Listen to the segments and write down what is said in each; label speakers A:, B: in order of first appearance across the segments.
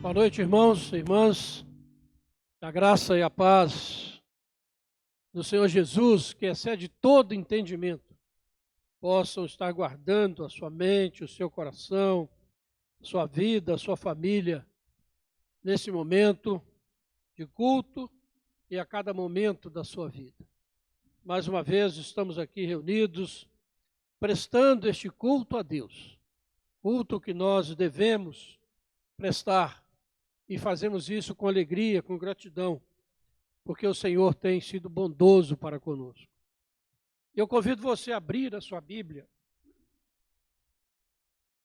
A: Boa noite, irmãos e irmãs. A graça e a paz do Senhor Jesus, que excede todo entendimento, possam estar guardando a sua mente, o seu coração, a sua vida, a sua família, nesse momento de culto e a cada momento da sua vida. Mais uma vez estamos aqui reunidos, prestando este culto a Deus, culto que nós devemos prestar. E fazemos isso com alegria, com gratidão, porque o Senhor tem sido bondoso para conosco. Eu convido você a abrir a sua Bíblia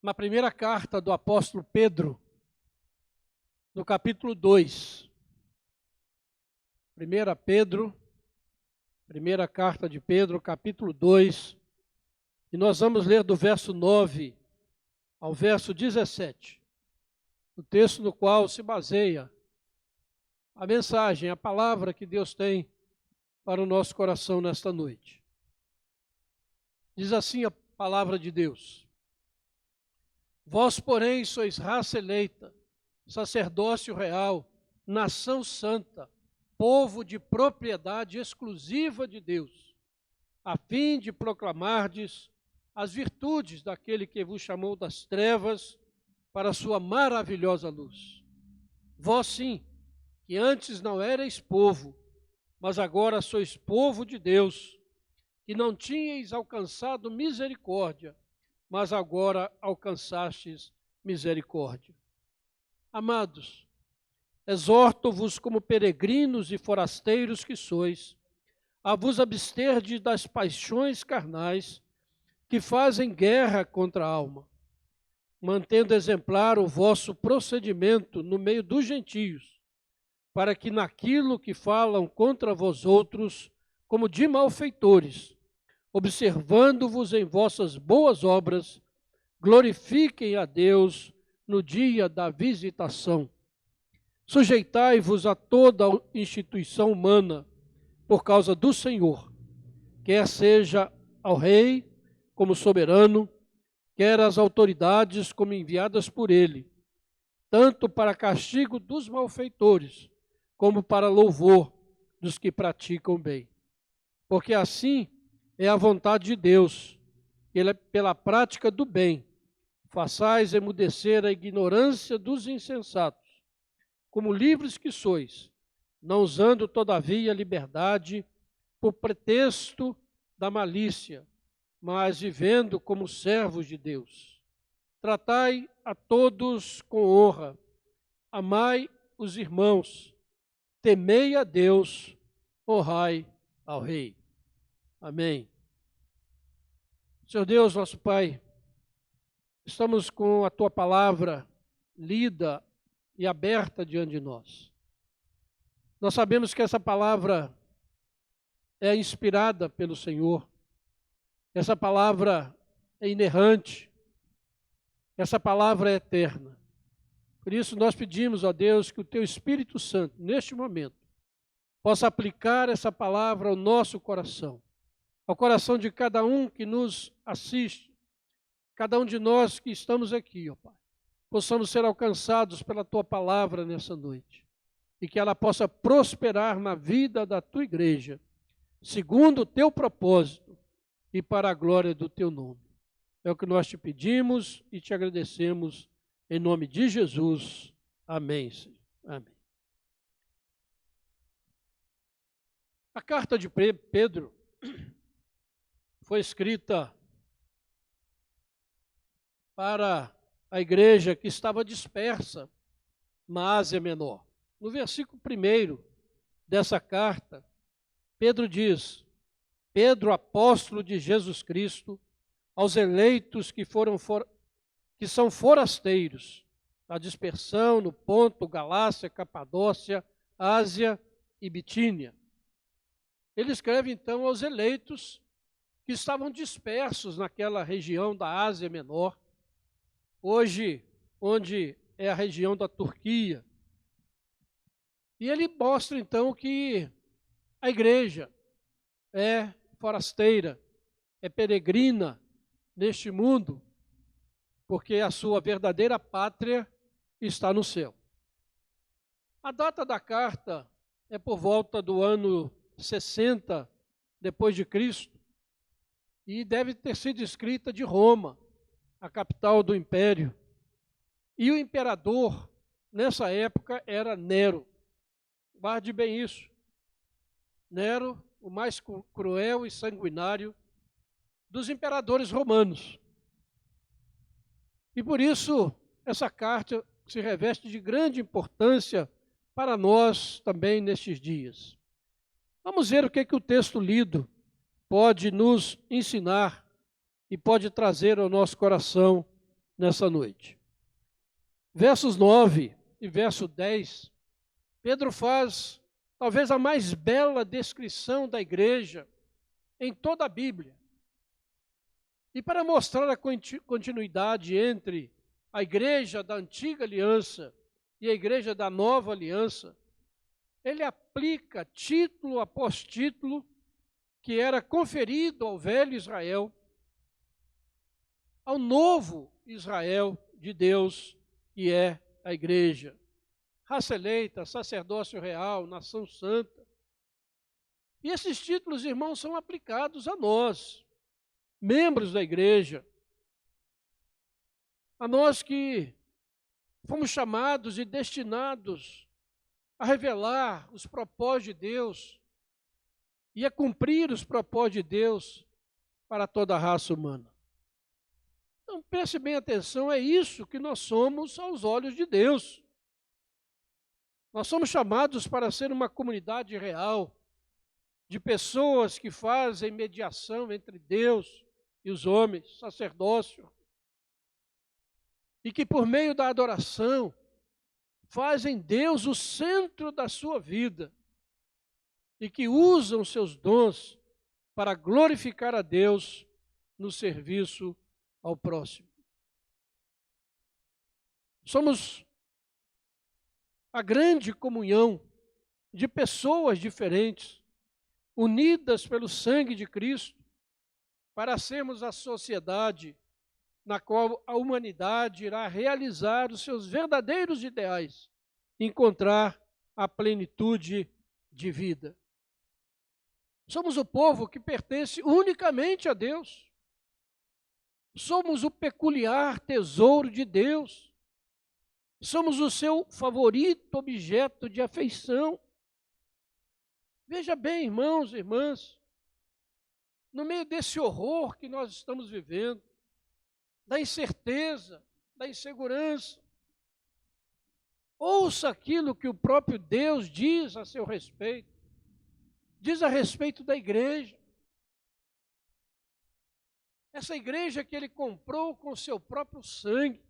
A: na primeira carta do apóstolo Pedro, no capítulo 2. Primeira carta de Pedro, capítulo 2, e nós vamos ler do verso 9 ao verso 17. O texto no qual se baseia a mensagem, a palavra que Deus tem para o nosso coração nesta noite. Diz assim a palavra de Deus: Vós, porém, sois raça eleita, sacerdócio real, nação santa, povo de propriedade exclusiva de Deus, a fim de proclamardes as virtudes daquele que vos chamou das trevas para a sua maravilhosa luz. Vós sim, que antes não erais povo, mas agora sois povo de Deus, que não tinhais alcançado misericórdia, mas agora alcançastes misericórdia. Amados, exorto-vos como peregrinos e forasteiros que sois, a vos absterdes das paixões carnais que fazem guerra contra a alma, mantendo exemplar o vosso procedimento no meio dos gentios, para que naquilo que falam contra vós outros, como de malfeitores, observando-vos em vossas boas obras, glorifiquem a Deus no dia da visitação. Sujeitai-vos a toda a instituição humana, por causa do Senhor, quer seja ao rei como soberano, quer as autoridades como enviadas por ele, tanto para castigo dos malfeitores, como para louvor dos que praticam bem. Porque assim é a vontade de Deus, que pela prática do bem, façais emudecer a ignorância dos insensatos, como livres que sois, não usando todavia a liberdade por pretexto da malícia, mas vivendo como servos de Deus. Tratai a todos com honra, amai os irmãos, temei a Deus, honrai ao Rei. Amém. Senhor Deus, nosso Pai, estamos com a Tua palavra lida e aberta diante de nós. Nós sabemos que essa palavra é inspirada pelo Senhor. Essa palavra é inerrante, essa palavra é eterna. Por isso nós pedimos a Deus que o Teu Espírito Santo, neste momento, possa aplicar essa palavra ao nosso coração, ao coração de cada um que nos assiste, cada um de nós que estamos aqui, ó Pai, possamos ser alcançados pela Tua palavra nessa noite, e que ela possa prosperar na vida da Tua igreja, segundo o Teu propósito, e para a glória do Teu nome. É o que nós te pedimos e te agradecemos em nome de Jesus. Amém, Senhor. Amém. A carta de Pedro foi escrita para a igreja que estava dispersa na Ásia Menor. No versículo 1 dessa carta, Pedro diz: Pedro, apóstolo de Jesus Cristo, aos eleitos que são forasteiros, na dispersão no Ponto, Galácia, Capadócia, Ásia e Bitínia. Ele escreve então aos eleitos que estavam dispersos naquela região da Ásia Menor, hoje onde é a região da Turquia. E ele mostra então que a igreja é forasteira, é peregrina neste mundo, porque a sua verdadeira pátria está no céu. A data da carta é por volta do ano 60 depois de Cristo e deve ter sido escrita de Roma, a capital do império. E o imperador, nessa época, era Nero. Guarde bem isso. Nero, o mais cruel e sanguinário dos imperadores romanos. E por isso, essa carta se reveste de grande importância para nós também nestes dias. Vamos ver o que o texto lido pode nos ensinar e pode trazer ao nosso coração nessa noite. Versos 9 e verso 10, Pedro faz talvez a mais bela descrição da igreja em toda a Bíblia. E para mostrar a continuidade entre a igreja da antiga aliança e a igreja da nova aliança, ele aplica título após título que era conferido ao velho Israel, ao novo Israel de Deus, que é a igreja. Raça eleita, sacerdócio real, nação santa. E esses títulos, irmãos, são aplicados a nós, membros da igreja, a nós que fomos chamados e destinados a revelar os propósitos de Deus e a cumprir os propósitos de Deus para toda a raça humana. Então, preste bem atenção, é isso que nós somos aos olhos de Deus. Nós somos chamados para ser uma comunidade real, de pessoas que fazem mediação entre Deus e os homens, sacerdócio, e que por meio da adoração fazem Deus o centro da sua vida e que usam seus dons para glorificar a Deus no serviço ao próximo. Somos a grande comunhão de pessoas diferentes, unidas pelo sangue de Cristo, para sermos a sociedade na qual a humanidade irá realizar os seus verdadeiros ideais, encontrar a plenitude de vida. Somos o povo que pertence unicamente a Deus. Somos o peculiar tesouro de Deus. Somos o seu favorito objeto de afeição. Veja bem, irmãos e irmãs, no meio desse horror que nós estamos vivendo, da incerteza, da insegurança, ouça aquilo que o próprio Deus diz a seu respeito. Diz a respeito da igreja. Essa igreja que ele comprou com o seu próprio sangue.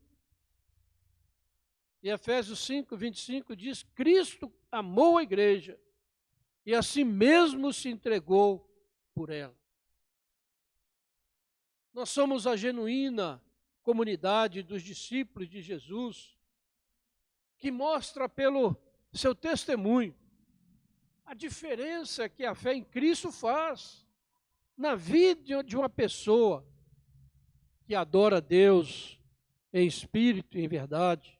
A: E Efésios 5, 25 diz: Cristo amou a igreja e a si mesmo se entregou por ela. Nós somos a genuína comunidade dos discípulos de Jesus, que mostra pelo seu testemunho a diferença que a fé em Cristo faz na vida de uma pessoa que adora a Deus em espírito e em verdade,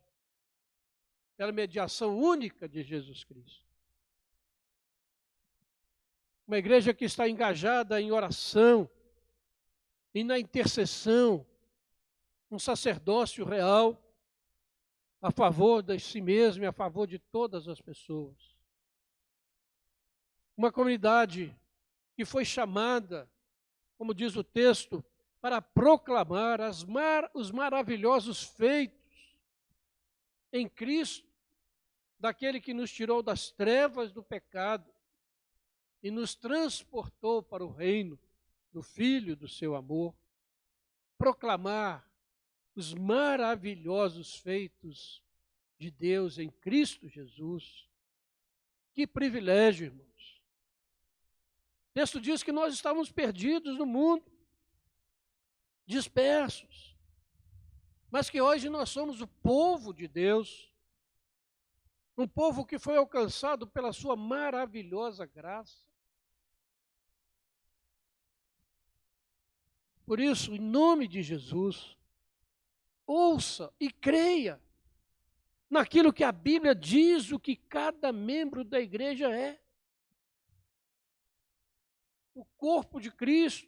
A: pela mediação única de Jesus Cristo. Uma igreja que está engajada em oração e na intercessão, um sacerdócio real a favor de si mesmo e a favor de todas as pessoas. Uma comunidade que foi chamada, como diz o texto, para proclamar os maravilhosos feitos em Cristo, daquele que nos tirou das trevas do pecado e nos transportou para o reino do Filho do seu amor. Proclamar os maravilhosos feitos de Deus em Cristo Jesus. Que privilégio, irmãos. O texto diz que nós estávamos perdidos no mundo, dispersos, mas que hoje nós somos o povo de Deus, um povo que foi alcançado pela sua maravilhosa graça. Por isso, em nome de Jesus, ouça e creia naquilo que a Bíblia diz o que cada membro da igreja é. O corpo de Cristo,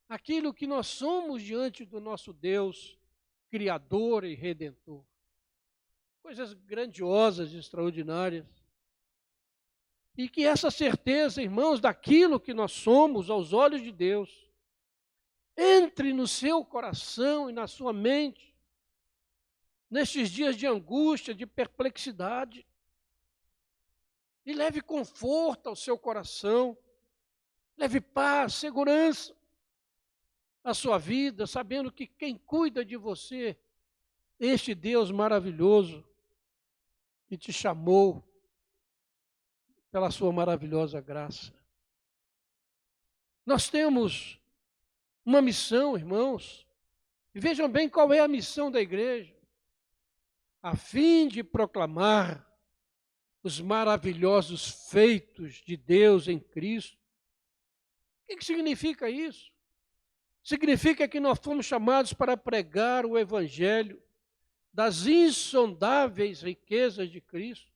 A: aquilo que nós somos diante do nosso Deus, Criador e Redentor. Coisas grandiosas e extraordinárias. E que essa certeza, irmãos, daquilo que nós somos aos olhos de Deus, entre no seu coração e na sua mente, nestes dias de angústia, de perplexidade, e leve conforto ao seu coração, leve paz, segurança à sua vida, sabendo que quem cuida de você, este Deus maravilhoso, que te chamou pela sua maravilhosa graça. Nós temos uma missão, irmãos, e vejam bem qual é a missão da igreja, a fim de proclamar os maravilhosos feitos de Deus em Cristo. O que significa isso? Significa que nós fomos chamados para pregar o Evangelho das insondáveis riquezas de Cristo.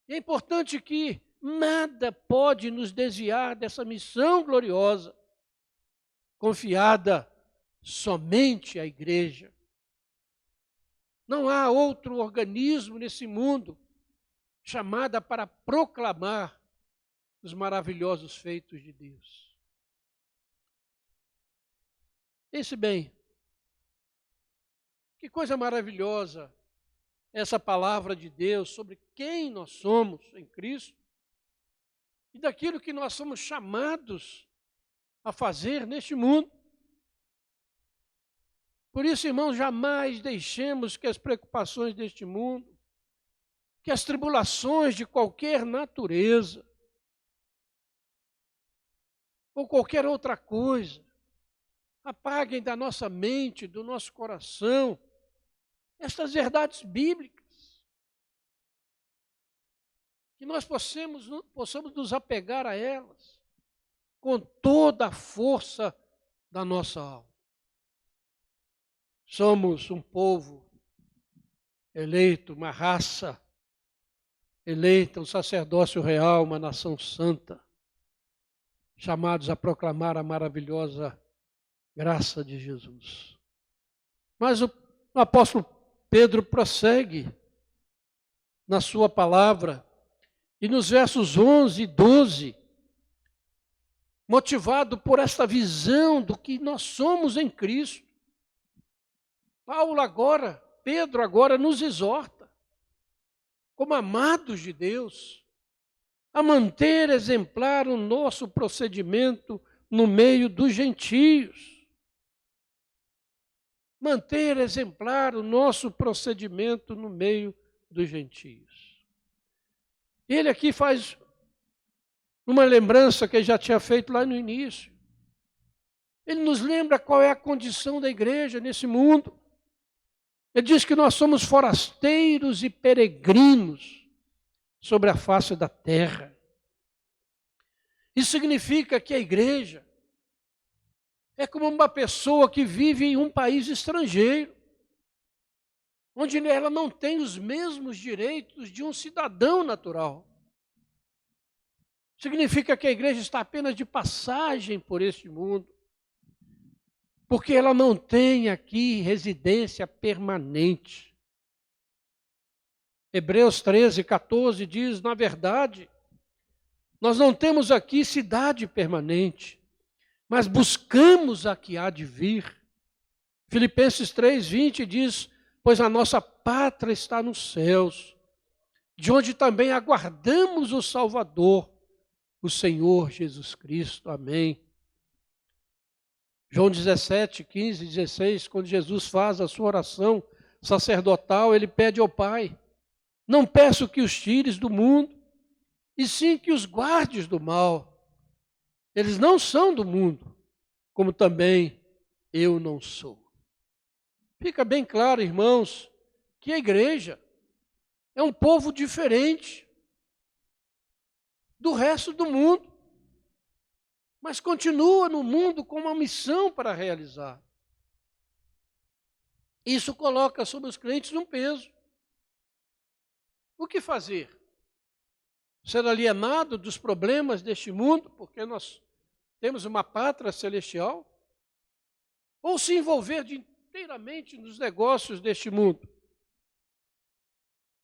A: E é importante que nada pode nos desviar dessa missão gloriosa, confiada somente à igreja. Não há outro organismo nesse mundo chamada para proclamar os maravilhosos feitos de Deus. Pense bem, que coisa maravilhosa essa palavra de Deus sobre quem nós somos em Cristo e daquilo que nós somos chamados a fazer neste mundo. Por isso, irmãos, jamais deixemos que as preocupações deste mundo, que as tribulações de qualquer natureza, ou qualquer outra coisa, apaguem da nossa mente, do nosso coração, estas verdades bíblicas. Que nós possamos nos apegar a elas com toda a força da nossa alma. Somos um povo eleito, uma raça eleita, um sacerdócio real, uma nação santa, chamados a proclamar a maravilhosa graça de Jesus. Mas o apóstolo Pedro prossegue na sua palavra e nos versos 11 e 12, motivado por esta visão do que nós somos em Cristo, Pedro agora nos exorta, como amados de Deus, a manter exemplar o nosso procedimento no meio dos gentios. Manter exemplar o nosso procedimento no meio dos gentios. Ele aqui faz uma lembrança que ele já tinha feito lá no início. Ele nos lembra qual é a condição da igreja nesse mundo. Ele diz que nós somos forasteiros e peregrinos sobre a face da terra. Isso significa que a igreja é como uma pessoa que vive em um país estrangeiro, onde ela não tem os mesmos direitos de um cidadão natural. Significa que a igreja está apenas de passagem por este mundo, porque ela não tem aqui residência permanente. Hebreus 13, 14 diz, na verdade, nós não temos aqui cidade permanente, mas buscamos a que há de vir. Filipenses 3, 20 diz, pois a nossa pátria está nos céus, de onde também aguardamos o Salvador, o Senhor Jesus Cristo. Amém. João 17, 15, 16, quando Jesus faz a sua oração sacerdotal, ele pede ao Pai, não peço que os tires do mundo, e sim que os guardes do mal. Eles não são do mundo, como também eu não sou. Fica bem claro, irmãos, que a igreja é um povo diferente do resto do mundo, mas continua no mundo com uma missão para realizar. Isso coloca sobre os crentes um peso. O que fazer? Ser alienado dos problemas deste mundo, porque nós temos uma pátria celestial? Ou se envolver inteiramente nos negócios deste mundo?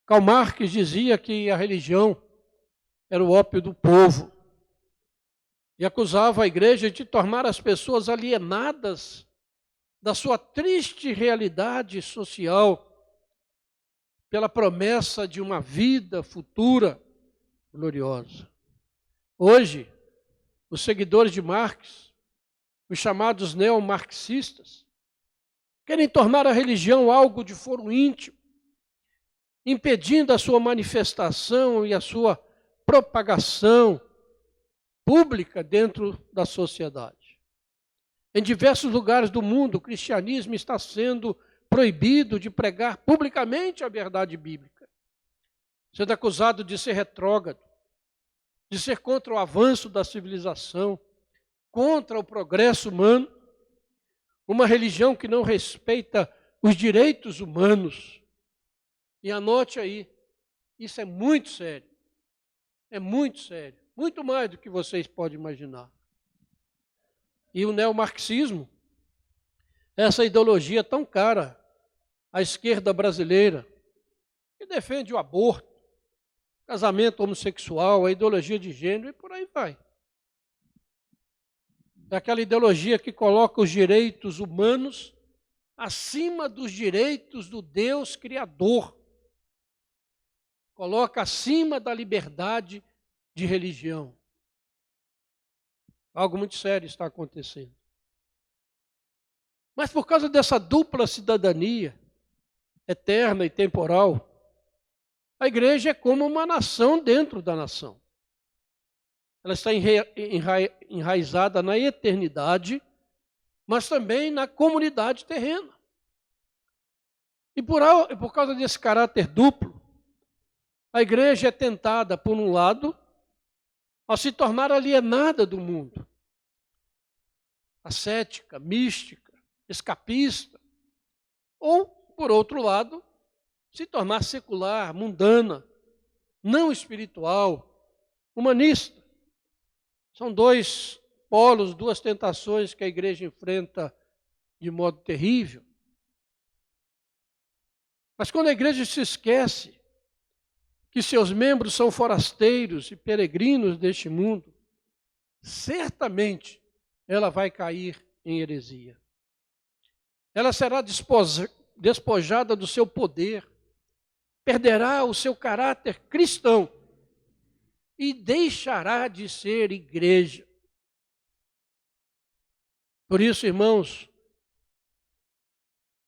A: Karl Marx dizia que a religião era o ópio do povo e acusava a igreja de tornar as pessoas alienadas da sua triste realidade social pela promessa de uma vida futura gloriosa. Hoje, os seguidores de Marx, os chamados neomarxistas, querem tornar a religião algo de foro íntimo, impedindo a sua manifestação e a sua propagação pública dentro da sociedade. Em diversos lugares do mundo, o cristianismo está sendo proibido de pregar publicamente a verdade bíblica, sendo acusado de ser retrógrado, de ser contra o avanço da civilização, contra o progresso humano, uma religião que não respeita os direitos humanos. E anote aí, isso é muito sério. É muito sério. Muito mais do que vocês podem imaginar. E o neomarxismo, essa ideologia tão cara à esquerda brasileira, que defende o aborto, casamento homossexual, a ideologia de gênero e por aí vai. É aquela ideologia que coloca os direitos humanos acima dos direitos do Deus Criador. Coloca acima da liberdade de religião. Algo muito sério está acontecendo. Mas por causa dessa dupla cidadania, eterna e temporal, a igreja é como uma nação dentro da nação. Ela está enraizada na eternidade, mas também na comunidade terrena. E por causa desse caráter duplo, a igreja é tentada, por um lado, a se tornar alienada do mundo, ascética, mística, escapista, ou, por outro lado, se tornar secular, mundana, não espiritual, humanista. São dois polos, duas tentações que a igreja enfrenta de modo terrível. Mas quando a igreja se esquece que seus membros são forasteiros e peregrinos deste mundo, certamente ela vai cair em heresia. Ela será despojada do seu poder, perderá o seu caráter cristão e deixará de ser igreja. Por isso, irmãos,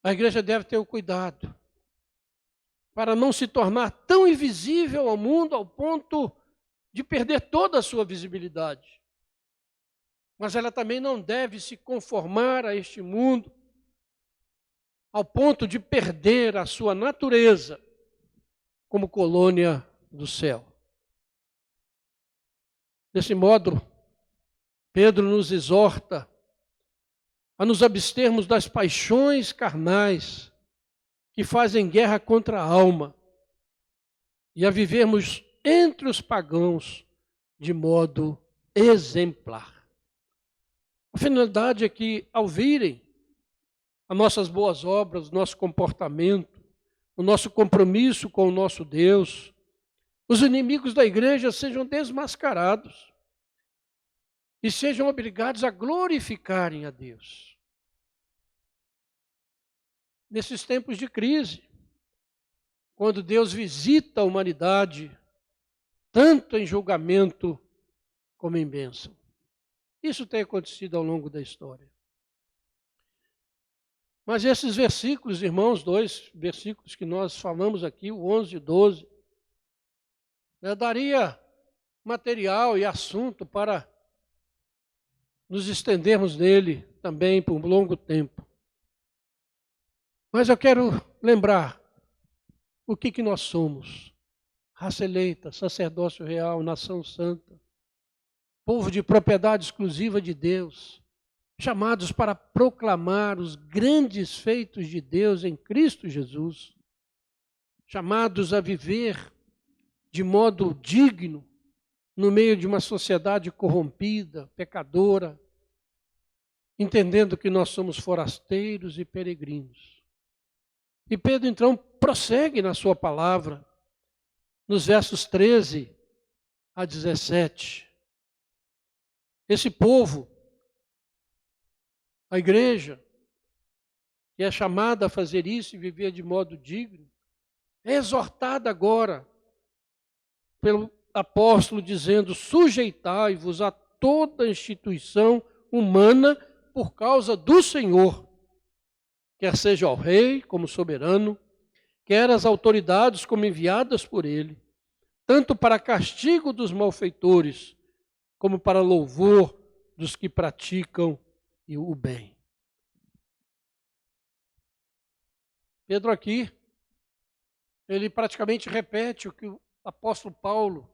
A: a igreja deve ter o cuidado para não se tornar tão invisível ao mundo ao ponto de perder toda a sua visibilidade. Mas ela também não deve se conformar a este mundo ao ponto de perder a sua natureza como colônia do céu. Desse modo, Pedro nos exorta a nos abstermos das paixões carnais que fazem guerra contra a alma e a vivermos entre os pagãos de modo exemplar. A finalidade é que, ao virem as nossas boas obras, o nosso comportamento, o nosso compromisso com o nosso Deus, os inimigos da igreja sejam desmascarados e sejam obrigados a glorificarem a Deus. Nesses tempos de crise, quando Deus visita a humanidade, tanto em julgamento como em bênção. Isso tem acontecido ao longo da história. Mas esses versículos, irmãos, dois versículos que nós falamos aqui, o 11 e o 12, daria material e assunto para nos estendermos nele também por um longo tempo. Mas eu quero lembrar o que nós somos. Raça eleita, sacerdócio real, nação santa, povo de propriedade exclusiva de Deus, chamados para proclamar os grandes feitos de Deus em Cristo Jesus, chamados a viver de modo digno no meio de uma sociedade corrompida, pecadora, entendendo que nós somos forasteiros e peregrinos. E Pedro, então, prossegue na sua palavra, nos versos 13 a 17. Esse povo, a igreja, que é chamada a fazer isso e viver de modo digno, é exortada agora pelo apóstolo dizendo: sujeitai-vos a toda instituição humana por causa do Senhor, quer seja ao rei como soberano, quer as autoridades como enviadas por ele, tanto para castigo dos malfeitores, como para louvor dos que praticam o bem. Pedro aqui, ele praticamente repete o que o apóstolo Paulo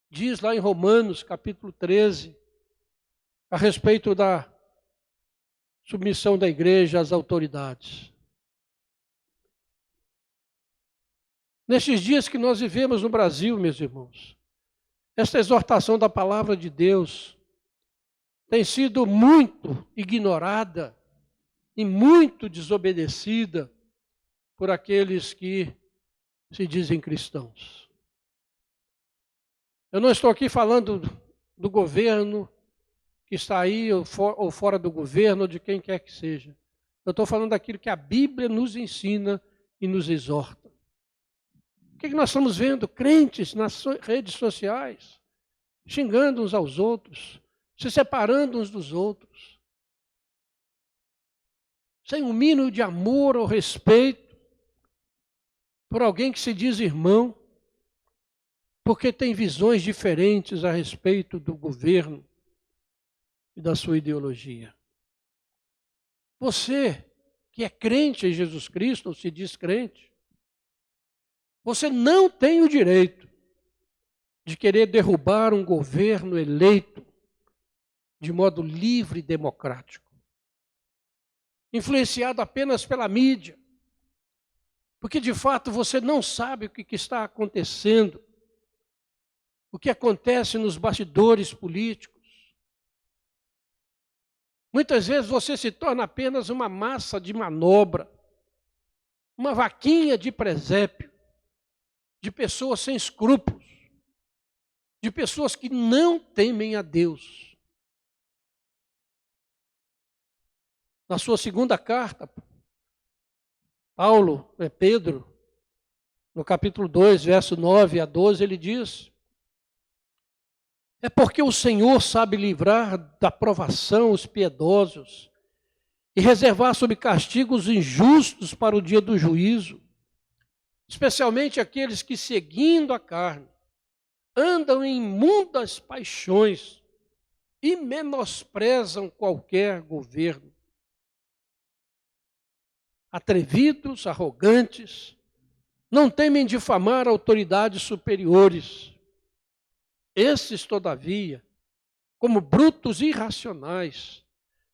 A: diz lá em Romanos, capítulo 13, a respeito da submissão da igreja às autoridades. Nestes dias que nós vivemos no Brasil, meus irmãos, esta exortação da palavra de Deus tem sido muito ignorada e muito desobedecida por aqueles que se dizem cristãos. Eu não estou aqui falando do governo que está aí, ou fora do governo, ou de quem quer que seja. Eu estou falando daquilo que a Bíblia nos ensina e nos exorta. O que nós estamos vendo? Crentes nas redes sociais, xingando uns aos outros, se separando uns dos outros, sem um mínimo de amor ou respeito por alguém que se diz irmão, porque tem visões diferentes a respeito do governo e da sua ideologia. Você que é crente em Jesus Cristo, ou se diz crente, você não tem o direito de querer derrubar um governo eleito de modo livre e democrático, influenciado apenas pela mídia, porque de fato você não sabe o que está acontecendo, o que acontece nos bastidores políticos. Muitas vezes você se torna apenas uma massa de manobra, uma vaquinha de presépio, de pessoas sem escrúpulos, de pessoas que não temem a Deus. Na sua segunda carta, Pedro, no capítulo 2, verso 9 a 12, ele diz: é porque o Senhor sabe livrar da provação os piedosos e reservar sob castigo os injustos para o dia do juízo, especialmente aqueles que, seguindo a carne, andam em imundas paixões e menosprezam qualquer governo. Atrevidos, arrogantes, não temem difamar autoridades superiores. Esses, todavia, como brutos irracionais,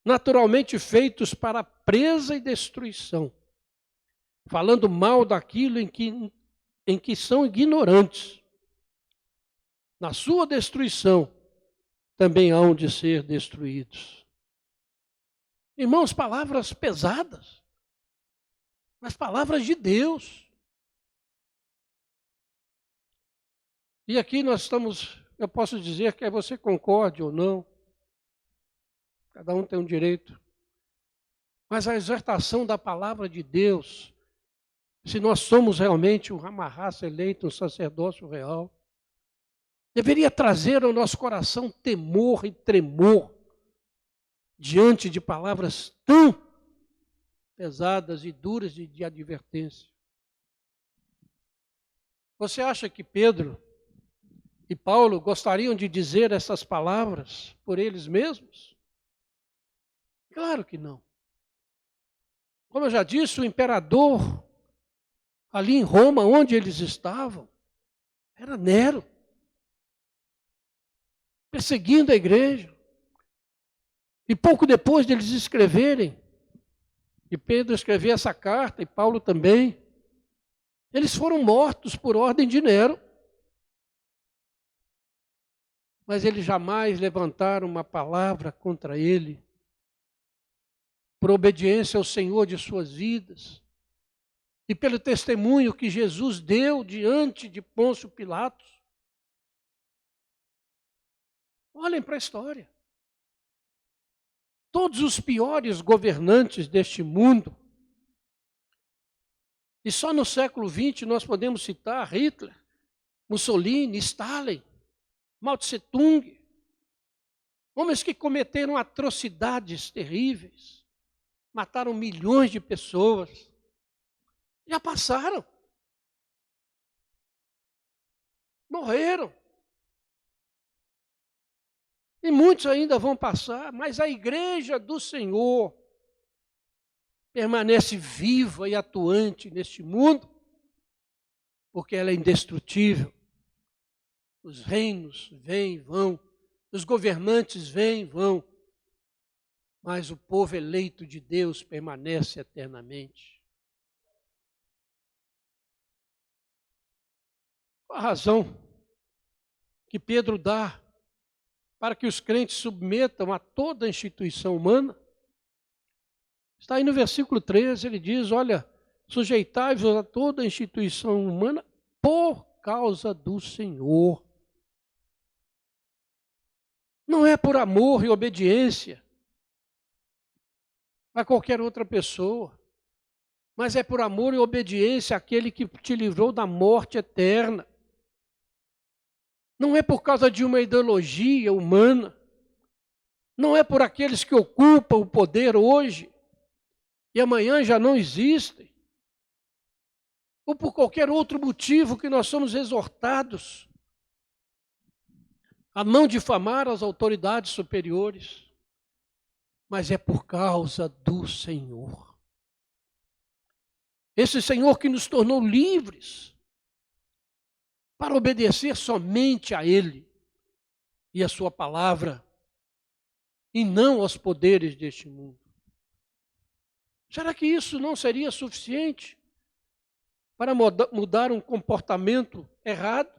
A: naturalmente feitos para presa e destruição, falando mal daquilo em que são ignorantes, na sua destruição também hão de ser destruídos. Irmãos, palavras pesadas, mas palavras de Deus. E aqui nós estamos, eu posso dizer que você concorde ou não, cada um tem um direito, mas a exortação da palavra de Deus, se nós somos realmente uma raça eleita, um sacerdócio real, deveria trazer ao nosso coração temor e tremor diante de palavras tão pesadas e duras de advertência. Você acha que Pedro e Paulo gostariam de dizer essas palavras por eles mesmos? Claro que não. Como eu já disse, o imperador, ali em Roma, onde eles estavam, era Nero, perseguindo a igreja. E pouco depois deles escreverem, e Pedro escrever essa carta, e Paulo também, eles foram mortos por ordem de Nero. Mas eles jamais levantaram uma palavra contra ele, por obediência ao Senhor de suas vidas, e pelo testemunho que Jesus deu diante de Pôncio Pilatos. Olhem para a história. Todos os piores governantes deste mundo, e só no século XX nós podemos citar Hitler, Mussolini, Stalin, Mao Tse Tung, homens que cometeram atrocidades terríveis, mataram milhões de pessoas, já passaram, morreram. E muitos ainda vão passar, mas a igreja do Senhor permanece viva e atuante neste mundo, porque ela é indestrutível. Os reinos vêm e vão, os governantes vêm e vão, mas o povo eleito de Deus permanece eternamente. Qual a razão que Pedro dá para que os crentes submetam a toda a instituição humana? Está aí no versículo 13, ele diz, olha, sujeitai-vos a toda a instituição humana por causa do Senhor. Não é por amor e obediência a qualquer outra pessoa, mas é por amor e obediência àquele que te livrou da morte eterna. Não é por causa de uma ideologia humana, não é por aqueles que ocupam o poder hoje e amanhã já não existem, ou por qualquer outro motivo que nós somos exortados a não difamar as autoridades superiores, mas é por causa do Senhor. Esse Senhor que nos tornou livres para obedecer somente a Ele e a sua palavra, e não aos poderes deste mundo. Será que isso não seria suficiente para mudar um comportamento errado?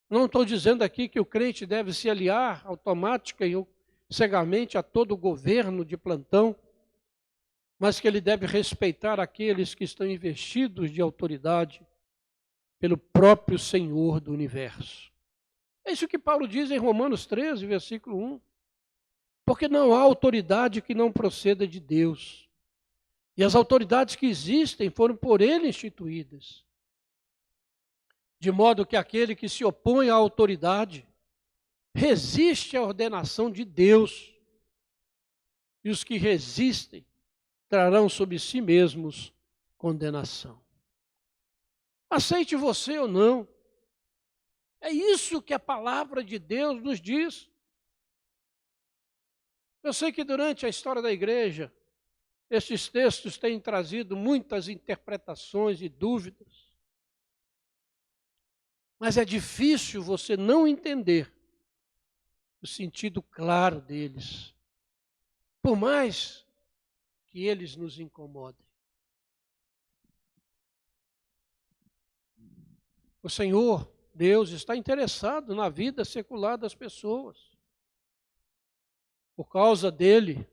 A: Não estou dizendo aqui que o crente deve se aliar automática e cegamente a todo o governo de plantão, mas que ele deve respeitar aqueles que estão investidos de autoridade pelo próprio Senhor do universo. É isso que Paulo diz em Romanos 13, versículo 1. Porque não há autoridade que não proceda de Deus. E as autoridades que existem foram por Ele instituídas. De modo que aquele que se opõe à autoridade resiste à ordenação de Deus. E os que resistem trarão sobre si mesmos condenação. Aceite você ou não. É isso que a palavra de Deus nos diz. Eu sei que durante a história da igreja, estes textos têm trazido muitas interpretações e dúvidas. Mas é difícil você não entender o sentido claro deles, por mais que eles nos incomodem. O Senhor, Deus, está interessado na vida secular das pessoas. Por causa dele,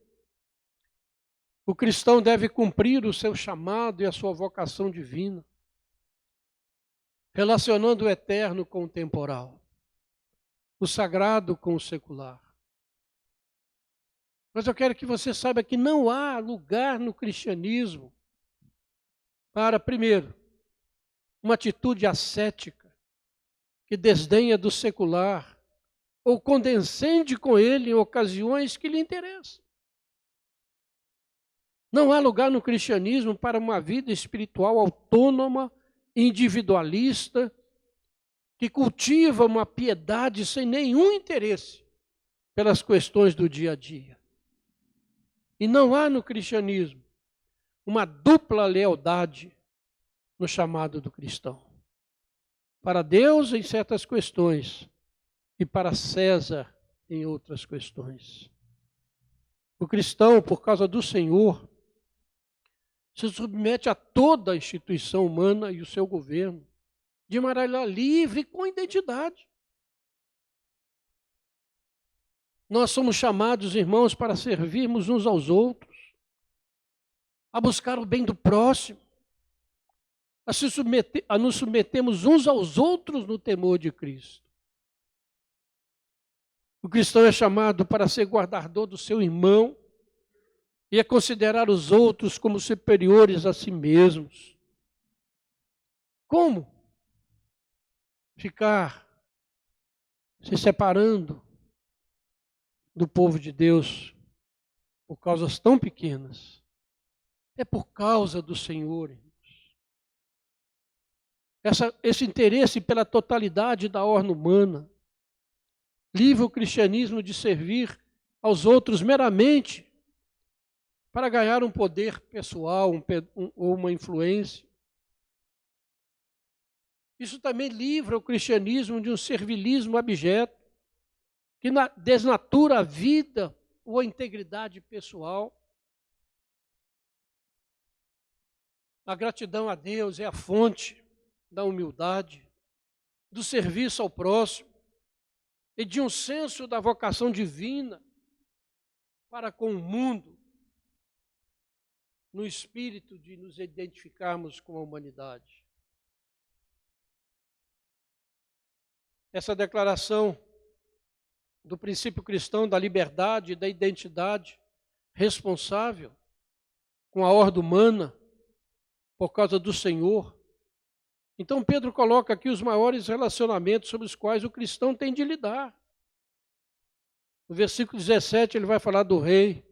A: o cristão deve cumprir o seu chamado e a sua vocação divina, relacionando o eterno com o temporal, o sagrado com o secular. Mas eu quero que você saiba que não há lugar no cristianismo para, primeiro, uma atitude ascética, que desdenha do secular, ou condescende com ele em ocasiões que lhe interessam. Não há lugar no cristianismo para uma vida espiritual autônoma, individualista, que cultiva uma piedade sem nenhum interesse pelas questões do dia a dia. E não há no cristianismo uma dupla lealdade no chamado do cristão. Para Deus em certas questões e para César em outras questões. O cristão, por causa do Senhor, se submete a toda a instituição humana e o seu governo, de maneira livre e com identidade. Nós somos chamados, irmãos, para servirmos uns aos outros, a buscar o bem do próximo, a nos submetermos uns aos outros no temor de Cristo. O cristão é chamado para ser guardador do seu irmão e a considerar os outros como superiores a si mesmos. Como ficar se separando do povo de Deus por causas tão pequenas? É por causa do Senhor, irmãos. Esse interesse pela totalidade da ordem humana livra o cristianismo de servir aos outros meramente para ganhar um poder pessoal ou uma influência. Isso também livra o cristianismo de um servilismo abjeto, que desnatura a vida ou a integridade pessoal. A gratidão a Deus é a fonte da humildade, do serviço ao próximo e de um senso da vocação divina para com o mundo, no espírito de nos identificarmos com a humanidade. Essa declaração do princípio cristão da liberdade e da identidade responsável com a ordem humana por causa do Senhor. Então Pedro coloca aqui os maiores relacionamentos sobre os quais o cristão tem de lidar. No versículo 17 ele vai falar do rei,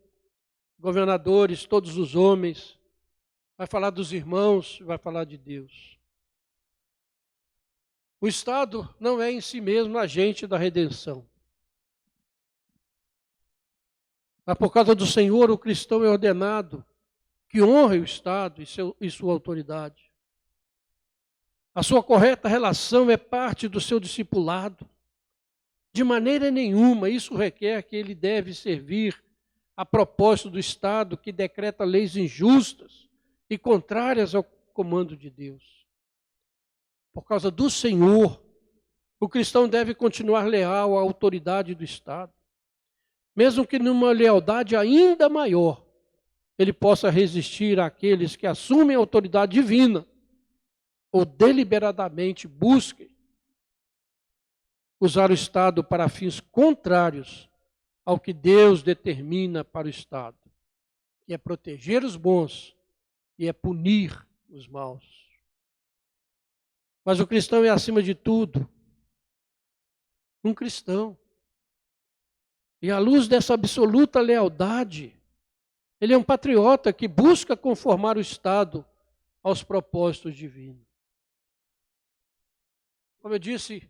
A: governadores, todos os homens, vai falar dos irmãos, vai falar de Deus. O Estado não é em si mesmo agente da redenção. Mas por causa do Senhor, o cristão é ordenado que honre o Estado e sua autoridade. A sua correta relação é parte do seu discipulado. De maneira nenhuma, isso requer que ele deve servir a propósito do Estado que decreta leis injustas e contrárias ao comando de Deus. Por causa do Senhor, o cristão deve continuar leal à autoridade do Estado, mesmo que numa lealdade ainda maior, ele possa resistir àqueles que assumem a autoridade divina ou deliberadamente busquem usar o Estado para fins contrários ao que Deus determina para o Estado, que é proteger os bons e é punir os maus. Mas o cristão é, acima de tudo, um cristão. E à luz dessa absoluta lealdade, ele é um patriota que busca conformar o Estado aos propósitos divinos. Como eu disse,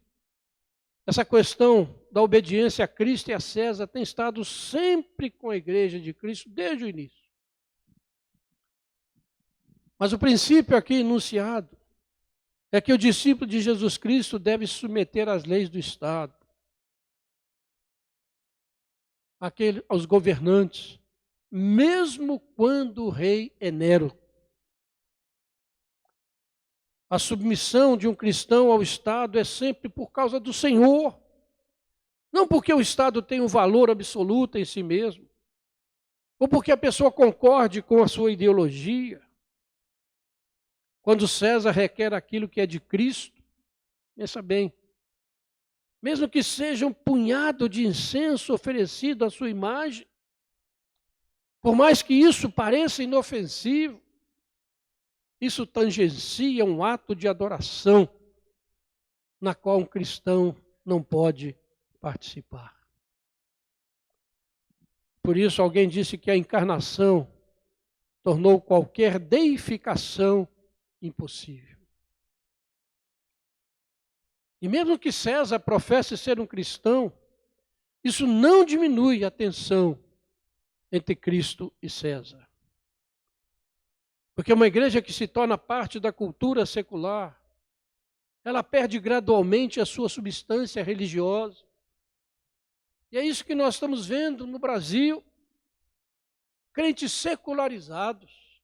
A: essa questão da obediência a Cristo e a César tem estado sempre com a Igreja de Cristo desde o início. Mas o princípio aqui enunciado é que o discípulo de Jesus Cristo deve se submeter às leis do Estado, aos governantes, mesmo quando o rei é Nero. A submissão de um cristão ao Estado é sempre por causa do Senhor, não porque o Estado tem um valor absoluto em si mesmo, ou porque a pessoa concorde com a sua ideologia. Quando César requer aquilo que é de Cristo, pensa bem, mesmo que seja um punhado de incenso oferecido à sua imagem, por mais que isso pareça inofensivo, isso tangencia um ato de adoração na qual um cristão não pode participar. Por isso alguém disse que a encarnação tornou qualquer deificação impossível. E mesmo que César professe ser um cristão, isso não diminui a tensão entre Cristo e César. Porque uma igreja que se torna parte da cultura secular, ela perde gradualmente a sua substância religiosa E é isso que nós estamos vendo no Brasil. Crentes secularizados,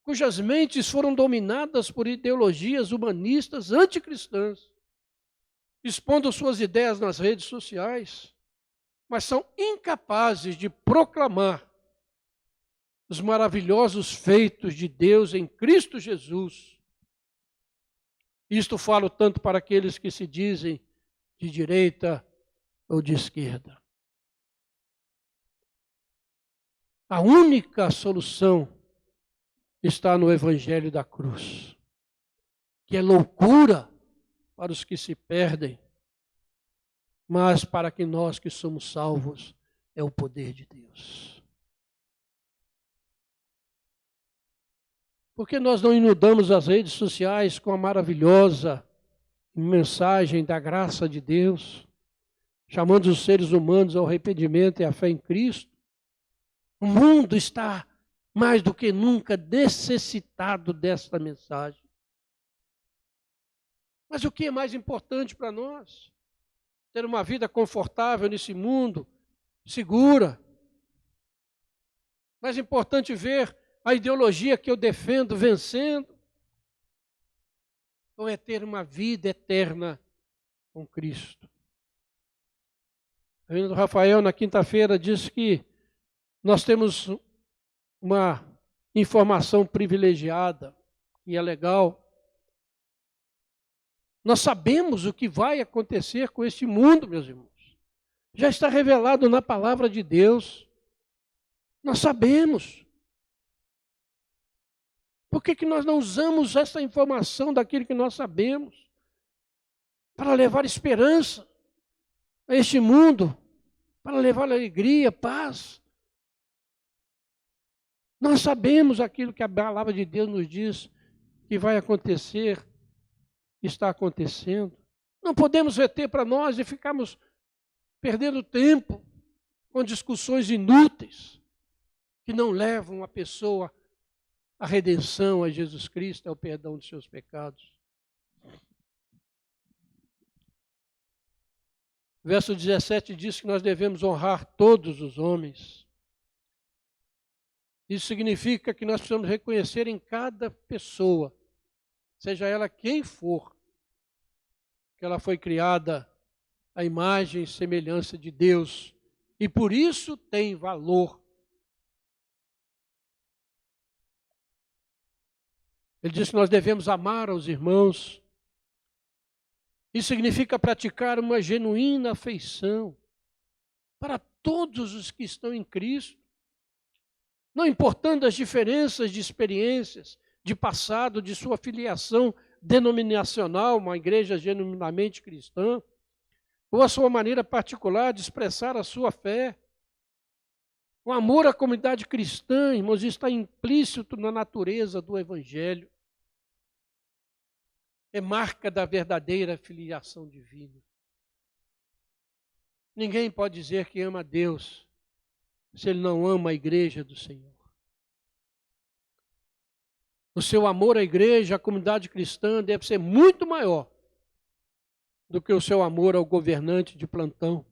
A: cujas mentes foram dominadas por ideologias humanistas anticristãs, expondo suas ideias nas redes sociais, mas são incapazes de proclamar os maravilhosos feitos de Deus em Cristo Jesus. Isto falo tanto para aqueles que se dizem de direita ou de esquerda. A única solução está no Evangelho da cruz, que é loucura para os que se perdem, mas para que nós que somos salvos é o poder de Deus. Por que nós não inundamos as redes sociais com a maravilhosa mensagem da graça de Deus, chamando os seres humanos ao arrependimento e à fé em Cristo? O mundo está mais do que nunca necessitado desta mensagem. Mas o que é mais importante para nós? Ter uma vida confortável nesse mundo, segura. Mais importante ver a ideologia que eu defendo vencendo? Ou é ter uma vida eterna com Cristo? O reverendo Rafael, na quinta-feira, disse que nós temos uma informação privilegiada, e é legal. Nós sabemos o que vai acontecer com este mundo, meus irmãos. Já está revelado na palavra de Deus. Nós sabemos. Por que nós não usamos essa informação daquilo que nós sabemos para levar esperança a este mundo, para levar alegria, paz? Nós sabemos aquilo que a palavra de Deus nos diz que vai acontecer, está acontecendo. Não podemos reter para nós e ficarmos perdendo tempo com discussões inúteis que não levam a pessoa à redenção, a Jesus Cristo, ao perdão de seus pecados. Verso 17 diz que nós devemos honrar todos os homens. Isso significa que nós precisamos reconhecer em cada pessoa, seja ela quem for, que ela foi criada à imagem e semelhança de Deus, e por isso tem valor. Ele diz que nós devemos amar aos irmãos. Isso significa praticar uma genuína afeição para todos os que estão em Cristo, não importando as diferenças de experiências, de passado, de sua filiação denominacional, uma igreja genuinamente cristã, ou a sua maneira particular de expressar a sua fé. O amor à comunidade cristã, irmãos, está implícito na natureza do Evangelho. É marca da verdadeira filiação divina. Ninguém pode dizer que ama a Deus se ele não ama a igreja do Senhor. O seu amor à igreja, à comunidade cristã, deve ser muito maior do que o seu amor ao governante de plantão,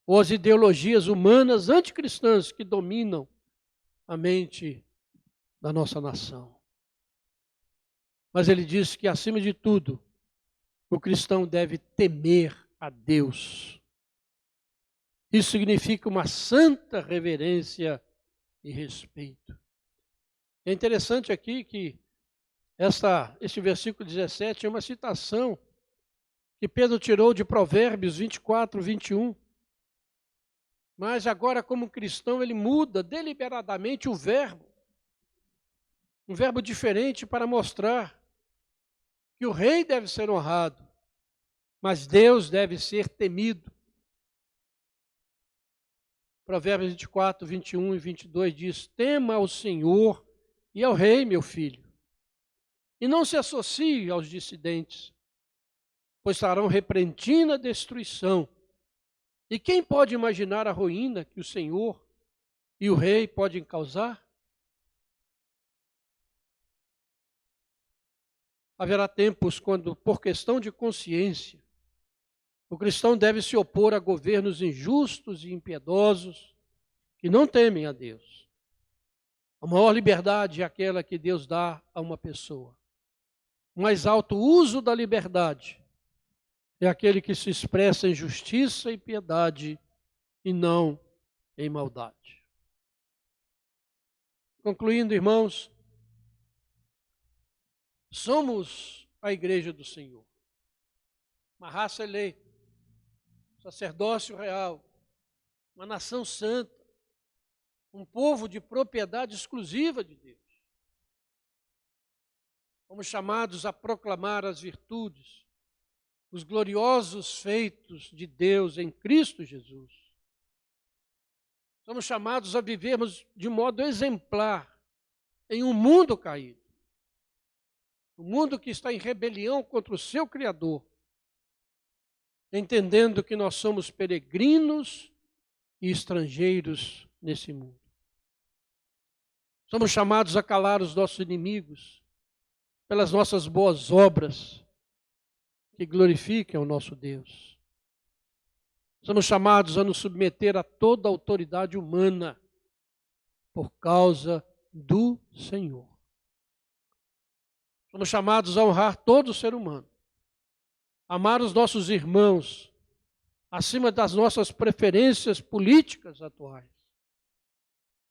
A: ou às ideologias humanas anticristãs que dominam a mente da nossa nação. Mas ele diz que, acima de tudo, o cristão deve temer a Deus. Isso significa uma santa reverência e respeito. É interessante aqui que este versículo 17 é uma citação que Pedro tirou de Provérbios 24, 21. Mas agora, como cristão, ele muda deliberadamente o verbo. Um verbo diferente para mostrar que o rei deve ser honrado, mas Deus deve ser temido. Provérbios 24, 21 e 22 diz: tema ao Senhor e ao rei, meu filho, e não se associe aos dissidentes, pois trarão repentina destruição. E quem pode imaginar a ruína que o Senhor e o rei podem causar? Haverá tempos quando, por questão de consciência, O cristão deve se opor a governos injustos e impiedosos que não temem a Deus. A maior liberdade é aquela que Deus dá a uma pessoa. O mais alto uso da liberdade é aquele que se expressa em justiça e piedade e não em maldade. Concluindo, irmãos, somos a igreja do Senhor, uma raça eleita, sacerdócio real, uma nação santa, um povo de propriedade exclusiva de Deus. Fomos chamados a proclamar as virtudes, os gloriosos feitos de Deus em Cristo Jesus. Somos chamados a vivermos de modo exemplar em um mundo caído, um mundo que está em rebelião contra o seu Criador, entendendo que nós somos peregrinos e estrangeiros nesse mundo. Somos chamados a calar os nossos inimigos pelas nossas boas obras que glorifiquem o nosso Deus. Somos chamados a nos submeter a toda a autoridade humana por causa do Senhor. Somos chamados a honrar todo ser humano, amar os nossos irmãos acima das nossas preferências políticas atuais.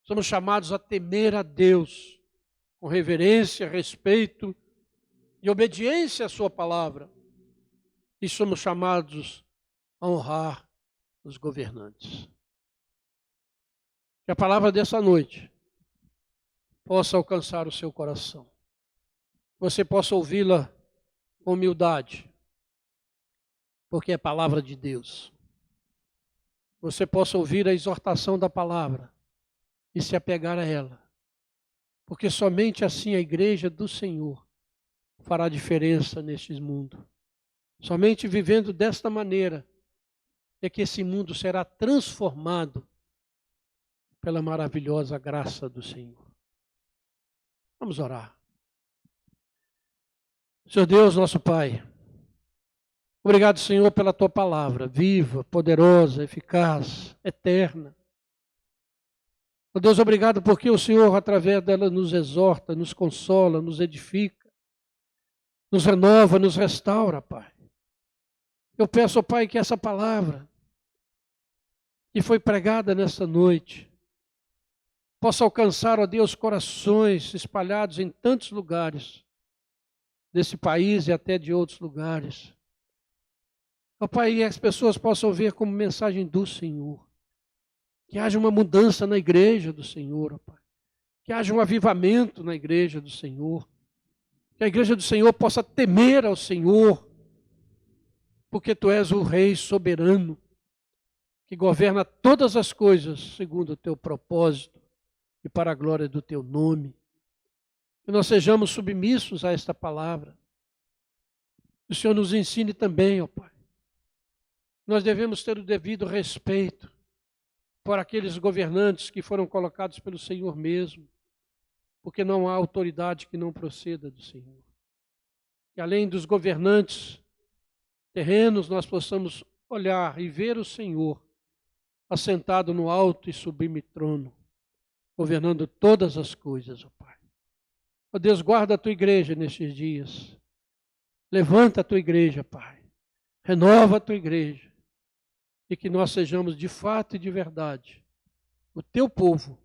A: Somos chamados a temer a Deus com reverência, respeito e obediência à sua palavra. E somos chamados a honrar os governantes. Que a palavra dessa noite possa alcançar o seu coração. Você possa ouvi-la com humildade, porque é a palavra de Deus. Você possa ouvir a exortação da palavra e se apegar a ela, porque somente assim a igreja do Senhor fará diferença neste mundo. Somente vivendo desta maneira é que esse mundo será transformado pela maravilhosa graça do Senhor. Vamos orar. Senhor Deus, nosso Pai, obrigado, Senhor, pela Tua palavra, viva, poderosa, eficaz, eterna. Oh Deus, obrigado porque o Senhor, através dela, nos exorta, nos consola, nos edifica, nos renova, nos restaura, Pai. Eu peço, Pai, que essa palavra que foi pregada nesta noite possa alcançar, ó Deus, corações espalhados em tantos lugares desse país e até de outros lugares. Ó Pai, e as pessoas possam ver como mensagem do Senhor. Que haja uma mudança na igreja do Senhor, ó Pai. Que haja um avivamento na igreja do Senhor. Que a igreja do Senhor possa temer ao Senhor, porque Tu és o Rei soberano, que governa todas as coisas segundo o Teu propósito e para a glória do Teu nome. Que nós sejamos submissos a esta palavra. Que o Senhor nos ensine também, ó Pai. Nós devemos ter o devido respeito por aqueles governantes que foram colocados pelo Senhor mesmo, porque não há autoridade que não proceda do Senhor. Que além dos governantes terrenos, nós possamos olhar e ver o Senhor assentado no alto e sublime trono, governando todas as coisas, ó Pai. Ó Deus, guarda a Tua igreja nestes dias. Levanta a Tua igreja, Pai. Renova a Tua igreja. E que nós sejamos de fato e de verdade o Teu povo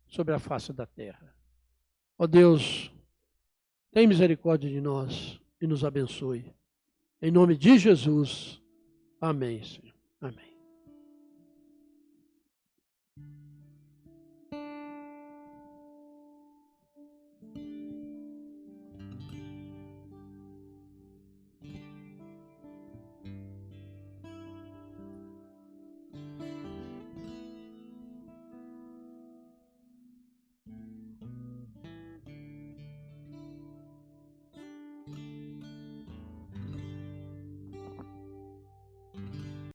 A: sobre a face da terra. Ó Deus, tem misericórdia de nós e nos abençoe. Em nome de Jesus. Amém, Senhor. Amém.